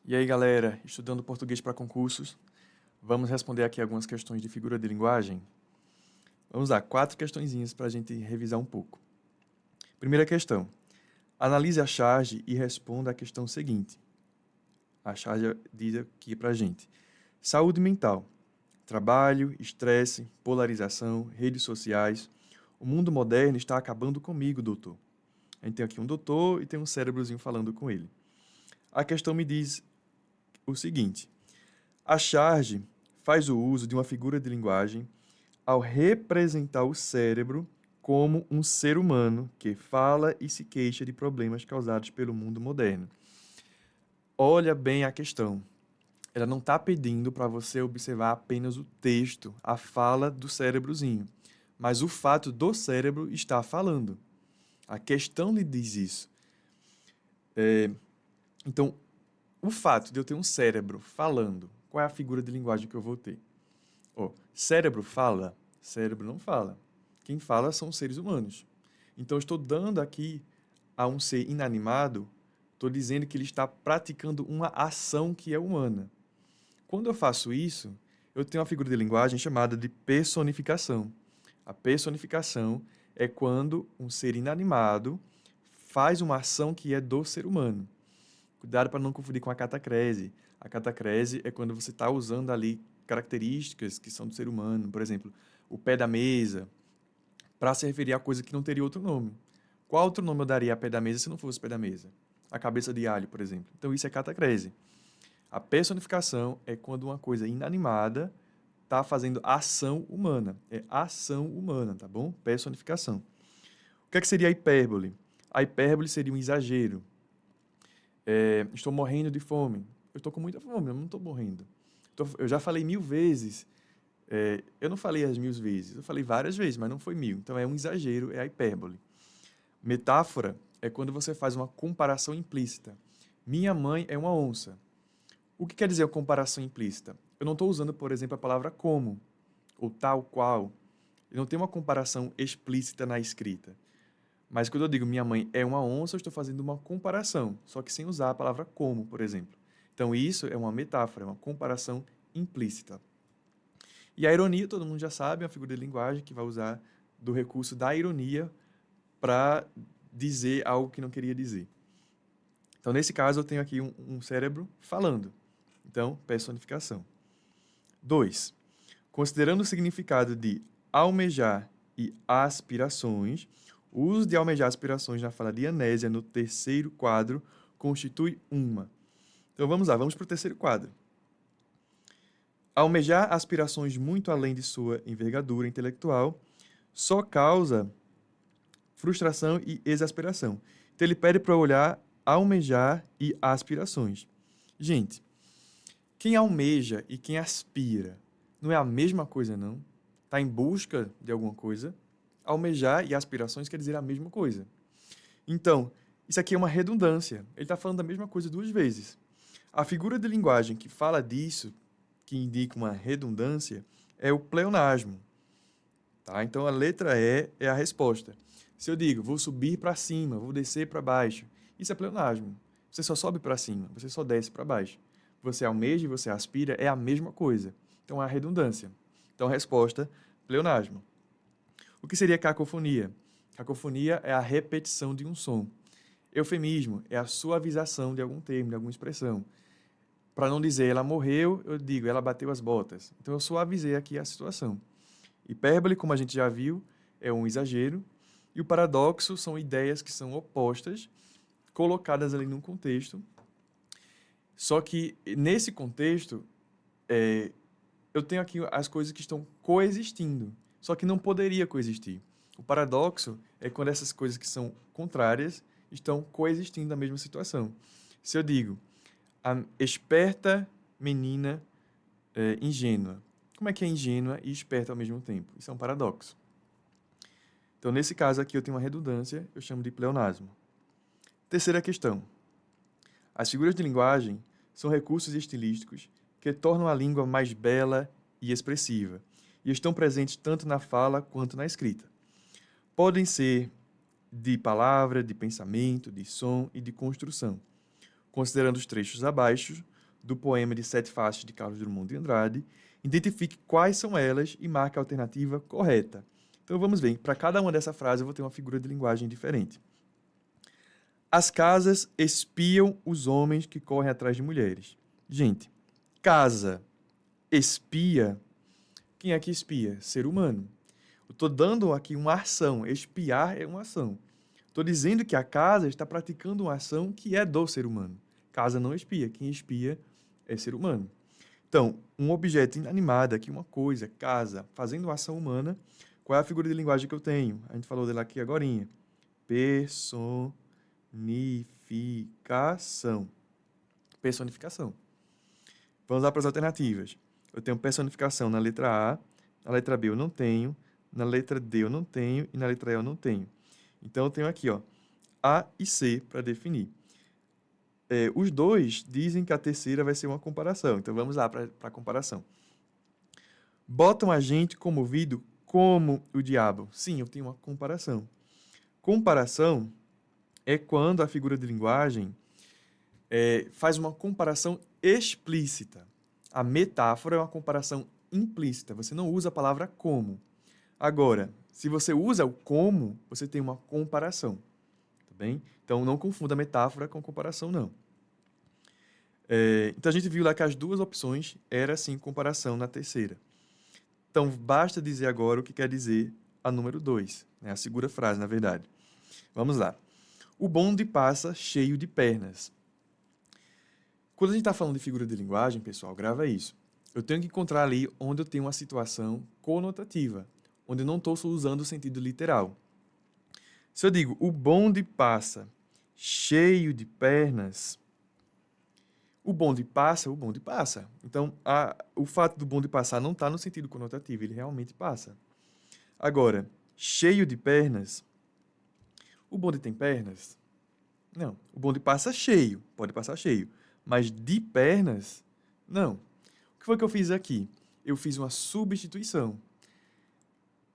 E aí, galera, estudando português para concursos, vamos responder aqui algumas questões de figura de linguagem. Vamos lá, 4 questõezinhas para a gente revisar um pouco. Primeira questão. Analise a charge e responda à questão seguinte. A charge diz aqui para a gente. Saúde mental. Trabalho, estresse, polarização, redes sociais. O mundo moderno está acabando comigo, doutor. A gente tem aqui um doutor e tem um cérebrozinho falando com ele. A questão me diz o seguinte. A charge faz o uso de uma figura de linguagem ao representar o cérebro como um ser humano que fala e se queixa de problemas causados pelo mundo moderno. Olha bem a questão. Ela não está pedindo para você observar apenas o texto, a fala do cérebrozinho, mas o fato do cérebro estar falando. A questão lhe diz isso. Então, o fato de eu ter um cérebro falando, qual é a figura de linguagem que eu vou ter? Cérebro fala? Cérebro não fala. Quem fala são os seres humanos. Então, eu estou dando aqui a um ser inanimado, estou dizendo que ele está praticando uma ação que é humana. Quando eu faço isso, eu tenho uma figura de linguagem chamada de personificação. A personificação é quando um ser inanimado faz uma ação que é do ser humano. Cuidado para não confundir com a catacrese. A catacrese é quando você está usando ali características que são do ser humano. Por exemplo, o pé da mesa, para se referir a coisa que não teria outro nome. Qual outro nome eu daria a pé da mesa se não fosse pé da mesa? A cabeça de alho, por exemplo. Então isso é catacrese. A personificação é quando uma coisa inanimada está fazendo ação humana. É ação humana, tá bom? Personificação. O que é que seria a hipérbole? A hipérbole seria um exagero. Estou morrendo de fome. Eu estou com muita fome, eu não estou morrendo. Eu já falei 1000 vezes. Eu não falei as 1000 vezes, eu falei várias vezes, mas não foi 1000. Então é um exagero, é a hipérbole. Metáfora é quando você faz uma comparação implícita. Minha mãe é uma onça. O que quer dizer a comparação implícita? Eu não estou usando, por exemplo, a palavra como ou tal qual. Eu não tenho uma comparação explícita na escrita. Mas quando eu digo minha mãe é uma onça, eu estou fazendo uma comparação, só que sem usar a palavra como, por exemplo. Então isso é uma metáfora, é uma comparação implícita. E a ironia, todo mundo já sabe, é uma figura de linguagem que vai usar do recurso da ironia para dizer algo que não queria dizer. Então, nesse caso, eu tenho aqui um cérebro falando. Então, personificação. 2. Considerando o significado de almejar e aspirações, o uso de almejar aspirações na fala de Anésia no terceiro quadro constitui uma. Então vamos lá, vamos para o terceiro quadro. Almejar aspirações muito além de sua envergadura intelectual só causa frustração e exasperação. Então ele pede para olhar almejar e aspirações. Gente, quem almeja e quem aspira não é a mesma coisa, não? Está em busca de alguma coisa. Almejar e aspirações quer dizer a mesma coisa. Então, isso aqui é uma redundância. Ele está falando da mesma coisa 2 vezes. A figura de linguagem que fala disso, que indica uma redundância, é o pleonasmo. Tá? Então, a letra E é a resposta. Se eu digo, vou subir para cima, vou descer para baixo, isso é pleonasmo. Você só sobe para cima, você só desce para baixo. Você almeja e você aspira, é a mesma coisa. Então, é a redundância. Então, a resposta, pleonasmo. O que seria cacofonia? Cacofonia é a repetição de um som. Eufemismo é a suavização de algum termo, de alguma expressão. Para não dizer ela morreu, eu digo ela bateu as botas. Então eu suavizei aqui a situação. Hipérbole, como a gente já viu, é um exagero. E o paradoxo são ideias que são opostas, colocadas ali num contexto. Só que nesse contexto, eu tenho aqui as coisas que estão coexistindo. Só que não poderia coexistir. O paradoxo é quando essas coisas que são contrárias estão coexistindo na mesma situação. Se eu digo, a esperta menina ingênua. Como é que é ingênua e esperta ao mesmo tempo? Isso é um paradoxo. Então, nesse caso aqui, eu tenho uma redundância, eu chamo de pleonasmo. Terceira questão. As figuras de linguagem são recursos estilísticos que tornam a língua mais bela e expressiva, e estão presentes tanto na fala quanto na escrita. Podem ser de palavra, de pensamento, de som e de construção. Considerando os trechos abaixo, do poema de Sete Faces de Carlos Drummond de Andrade, identifique quais são elas e marque a alternativa correta. Então vamos ver, para cada uma dessa frase eu vou ter uma figura de linguagem diferente. As casas espiam os homens que correm atrás de mulheres. Gente, casa, espia, quem é que espia? Ser humano. Eu estou dando aqui uma ação, espiar é uma ação. Estou dizendo que a casa está praticando uma ação que é do ser humano. Casa não espia, quem espia é ser humano. Então, um objeto inanimado aqui, uma coisa, casa, fazendo uma ação humana, qual é a figura de linguagem que eu tenho? A gente falou dela aqui agorinha. Personificação. Personificação. Vamos lá para as alternativas. Eu tenho personificação na letra A, na letra B eu não tenho, na letra D eu não tenho e na letra E eu não tenho. Então eu tenho aqui, ó, A e C para definir. Os dois dizem que a terceira vai ser uma comparação. Então vamos lá para a comparação. Botam a gente comovido como o diabo. Sim, eu tenho uma comparação. Comparação é quando a figura de linguagem faz uma comparação explícita. A metáfora é uma comparação implícita. Você não usa a palavra como. Agora, se você usa o como, você tem uma comparação. Tá bem? Então, não confunda metáfora com comparação, não. Então, a gente viu lá que as duas opções era, sim, comparação na terceira. Então, basta dizer agora o que quer dizer a número 2, né? A segunda frase, na verdade. Vamos lá. O bonde passa cheio de pernas. Quando a gente está falando de figura de linguagem, pessoal, grava isso. Eu tenho que encontrar ali onde eu tenho uma situação conotativa, onde eu não estou usando o sentido literal. Se eu digo, o bonde passa cheio de pernas, o bonde passa, o bonde passa. Então, o fato do bonde passar não está no sentido conotativo, ele realmente passa. Agora, cheio de pernas, o bonde tem pernas? Não. O bonde passa cheio, pode passar cheio. Mas de pernas, não. O que foi que eu fiz aqui? Eu fiz uma substituição.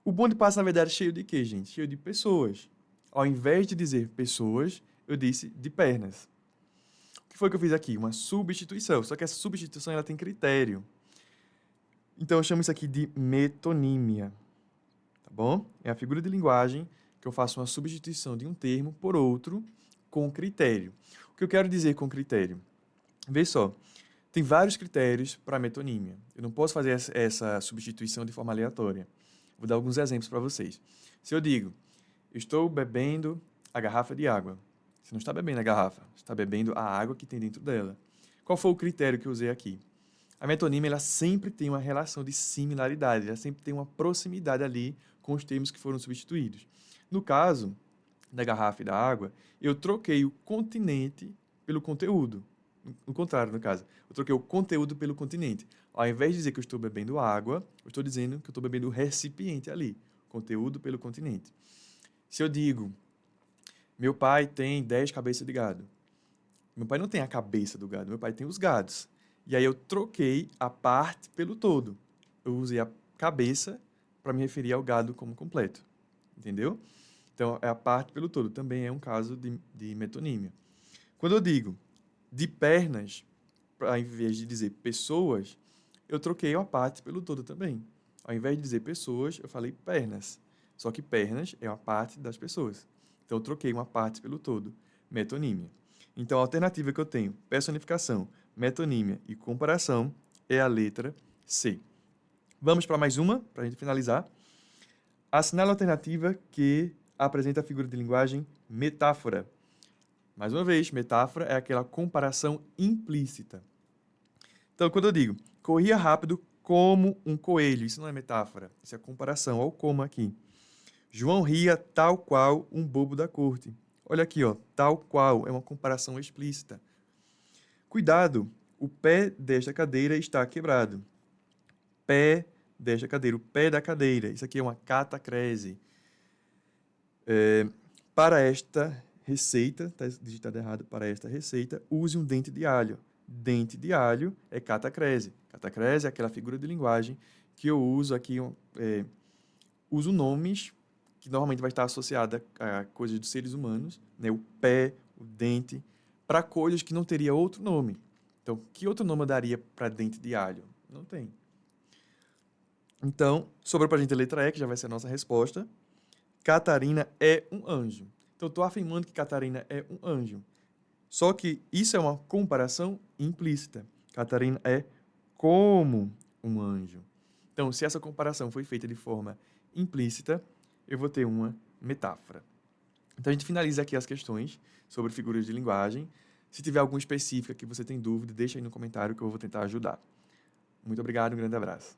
O bonde passa, na verdade, cheio de quê, gente? Cheio de pessoas. Ao invés de dizer pessoas, eu disse de pernas. O que foi que eu fiz aqui? Uma substituição. Só que essa substituição ela tem critério. Então, eu chamo isso aqui de metonímia. Tá bom? É a figura de linguagem que eu faço uma substituição de um termo por outro com critério. O que eu quero dizer com critério? Vê só, tem vários critérios para a metonímia. Eu não posso fazer essa substituição de forma aleatória. Vou dar alguns exemplos para vocês. Se eu digo, eu estou bebendo a garrafa de água. Você não está bebendo a garrafa, você está bebendo a água que tem dentro dela. Qual foi o critério que eu usei aqui? A metonímia ela sempre tem uma relação de similaridade, ela sempre tem uma proximidade ali com os termos que foram substituídos. No caso da garrafa e da água, eu troquei o continente pelo conteúdo. No contrário, no caso. Eu troquei o conteúdo pelo continente. Ao invés de dizer que eu estou bebendo água, eu estou dizendo que eu estou bebendo o recipiente ali. Conteúdo pelo continente. Se eu digo, meu pai tem 10 cabeças de gado. Meu pai não tem a cabeça do gado, meu pai tem os gados. E aí eu troquei a parte pelo todo. Eu usei a cabeça para me referir ao gado como completo. Entendeu? Então, é a parte pelo todo. Também é um caso de metonímia. Quando eu digo de pernas, ao invés de dizer pessoas, eu troquei a parte pelo todo também. Ao invés de dizer pessoas, eu falei pernas. Só que pernas é uma parte das pessoas. Então, eu troquei uma parte pelo todo. Metonímia. Então, a alternativa que eu tenho, personificação, metonímia e comparação, é a letra C. Vamos para mais uma, para a gente finalizar. Assinale a alternativa que apresenta a figura de linguagem metáfora. Mais uma vez, metáfora é aquela comparação implícita. Então, quando eu digo, corria rápido como um coelho, isso não é metáfora, isso é comparação, olha o como aqui. João ria tal qual um bobo da corte. Olha aqui, ó, tal qual, é uma comparação explícita. Cuidado, o pé desta cadeira está quebrado. Pé desta cadeira, o pé da cadeira, isso aqui é uma catacrese. Para esta receita, está digitado errado, para esta receita, use um dente de alho. Dente de alho é catacrese. Catacrese é aquela figura de linguagem que eu uso aqui, uso nomes que normalmente vai estar associada a coisas dos seres humanos, né? O pé, o dente, para coisas que não teria outro nome. Então, que outro nome eu daria para dente de alho? Não tem. Então, sobrou para a gente a letra E, que já vai ser a nossa resposta. Catarina é um anjo. Então, eu estou afirmando que Catarina é um anjo. Só que isso é uma comparação implícita. Catarina é como um anjo. Então, se essa comparação foi feita de forma implícita, eu vou ter uma metáfora. Então, a gente finaliza aqui as questões sobre figuras de linguagem. Se tiver alguma específica que você tem dúvida, deixa aí no comentário que eu vou tentar ajudar. Muito obrigado, um grande abraço.